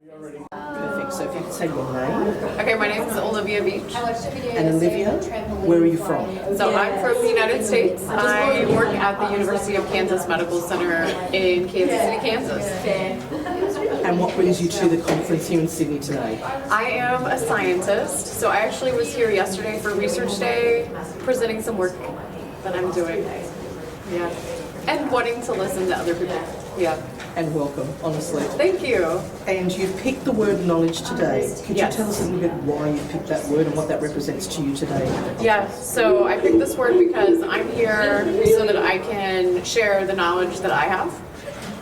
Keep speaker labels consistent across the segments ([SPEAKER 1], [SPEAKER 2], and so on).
[SPEAKER 1] Perfect. So if you could say your name.
[SPEAKER 2] Okay, my name is Olivia Veatch.
[SPEAKER 1] And Olivia, where are you from?
[SPEAKER 2] So I'm from the United States. I work at the University of Kansas Medical Center in Kansas City, Kansas.
[SPEAKER 1] And what brings you to the conference here in Sydney today?
[SPEAKER 2] I am a scientist, so I actually was here yesterday for Research Day, presenting some work that I'm doing. Yeah. And wanting to listen to other people. Yeah.
[SPEAKER 1] And welcome, honestly.
[SPEAKER 2] Thank you.
[SPEAKER 1] And you've picked the word knowledge today. Could you tell us a little bit why you picked that word and what that represents to you today?
[SPEAKER 2] Yeah, so I picked this word because I'm here so that I can share the knowledge that I have,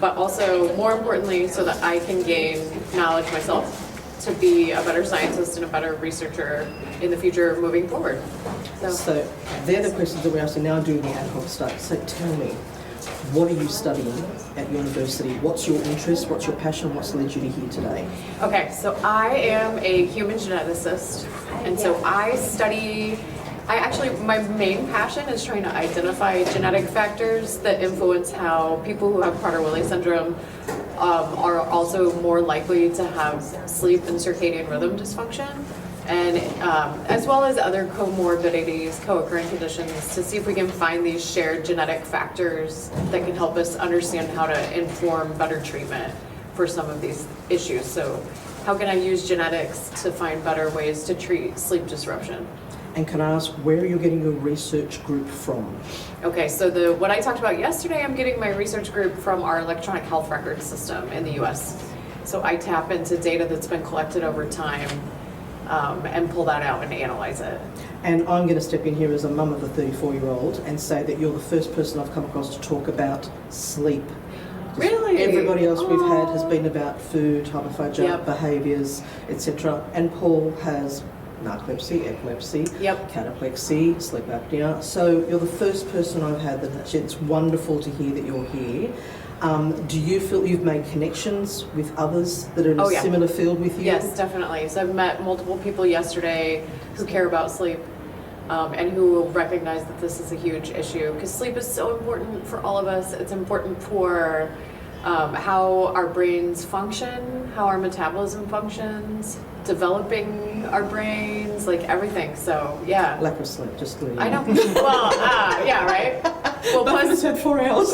[SPEAKER 2] but also, more importantly, so that I can gain knowledge myself to be a better scientist and a better researcher in the future moving forward.
[SPEAKER 1] So they're the questions that we're asking now, doing the ad hoc stuff. So tell me, what are you studying at university? What's your interest? What's your passion? What's led you to here today?
[SPEAKER 2] Okay, so I am a human geneticist, and so my main passion is trying to identify genetic factors that influence how people who have Prader-Willi syndrome are also more likely to have sleep and circadian rhythm dysfunction, and as well as other comorbidities, co-occurring conditions, to see if we can find these shared genetic factors that can help us understand how to inform better treatment for some of these issues. So how can I use genetics to find better ways to treat sleep disruption?
[SPEAKER 1] And can I ask where you're getting your research group from?
[SPEAKER 2] Okay, so what I talked about yesterday, I'm getting my research group from our electronic health record system in the US. So I tap into data that's been collected over time and pull that out and analyze it.
[SPEAKER 1] And I'm going to step in here as a mum of a 34-year-old and say that you're the first person I've come across to talk about sleep.
[SPEAKER 2] Really?
[SPEAKER 1] Everybody else we've had has been about food, hyperphagia, behaviours, etc. And Paul has narcolepsy, epilepsy, cataplexy, sleep apnea. So you're the first person I've had that it's wonderful to hear that you're here. Do you feel you've made connections with others that are in a similar field with you?
[SPEAKER 2] Yes, definitely. So I've met multiple people yesterday who care about sleep and who recognize that this is a huge issue, because sleep is so important for all of us. It's important for how our brains function, how our metabolism functions, developing our brains, like everything. So yeah.
[SPEAKER 1] Lack of sleep, just leave.
[SPEAKER 2] I know. Well, yeah, right. Well,
[SPEAKER 1] plus had 4 hours.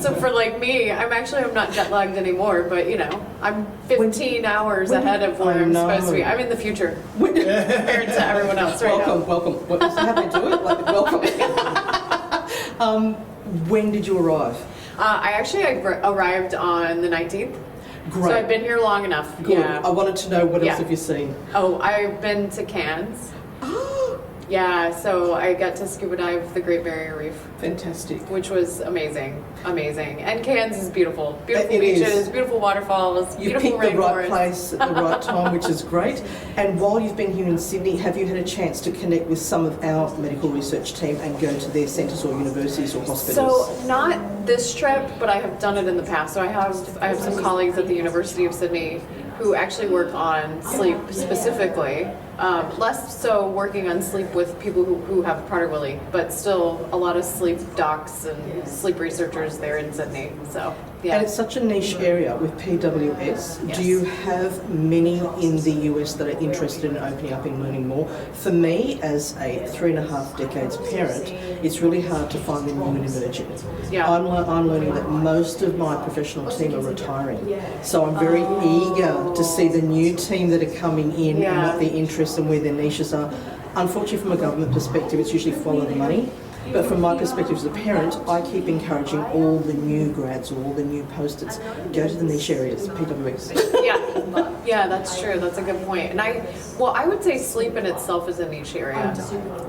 [SPEAKER 2] So for like me, I'm not jet lagged anymore, but you know, I'm 15 hours ahead of where I'm supposed to be. I'm in the future compared to everyone else right now.
[SPEAKER 1] Welcome. How they do it? Like, welcome. When did you arrive?
[SPEAKER 2] I arrived on the 19th.
[SPEAKER 1] Great.
[SPEAKER 2] So I've been here long enough.
[SPEAKER 1] Good.
[SPEAKER 2] Yeah.
[SPEAKER 1] I wanted to know what else have you seen?
[SPEAKER 2] Oh, I've been to Cairns. Yeah, so I got to scuba dive the Great Barrier Reef.
[SPEAKER 1] Fantastic.
[SPEAKER 2] Which was amazing. And Cairns is beautiful. Beautiful beaches, beautiful waterfalls, beautiful rainforest.
[SPEAKER 1] You picked the right place at the right time, which is great. And while you've been here in Sydney, have you had a chance to connect with some of our medical research team and go to their centres or universities or hospitals?
[SPEAKER 2] So not this trip, but I have done it in the past. So I have some colleagues at the University of Sydney who actually work on sleep specifically. Less so working on sleep with people who have Prader-Willi, but still a lot of sleep docs and sleep researchers there in Sydney. So yeah.
[SPEAKER 1] And it's such a niche area with PWS.
[SPEAKER 2] Yes.
[SPEAKER 1] Do you have many in the US that are interested in opening up and learning more? For me, as a 3.5 decades parent, it's really hard to find the new and emerging.
[SPEAKER 2] Yeah.
[SPEAKER 1] I'm learning that most of my professional team are retiring. So I'm very eager to see the new team that are coming in and what their interests and where their niches are. Unfortunately, from a government perspective, it's usually follow the money. But from my perspective as a parent, I keep encouraging all the new grads or all the new posters, go to the niche areas, PWS.
[SPEAKER 2] Yeah, that's true. That's a good point. And I would say sleep in itself is a niche area.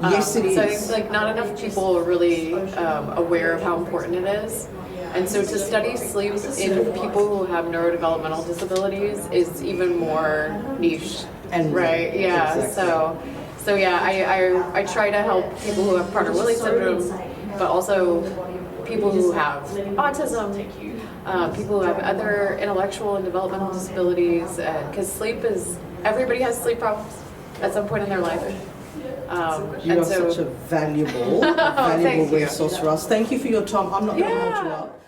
[SPEAKER 1] Yes, it is.
[SPEAKER 2] So I think not enough people are really aware of how important it is. And so to study sleep in people who have neurodevelopmental disabilities is even more niche.
[SPEAKER 1] And
[SPEAKER 2] right? Yeah.
[SPEAKER 1] Exactly.
[SPEAKER 2] So yeah, I try to help people who have Prader-Willi syndrome, but also people who have autism, people who have other intellectual and developmental disabilities, because everybody has sleep problems at some point in their life.
[SPEAKER 1] You are such a valuable resource for us. Thank you for your time. I'm not going to hold you up.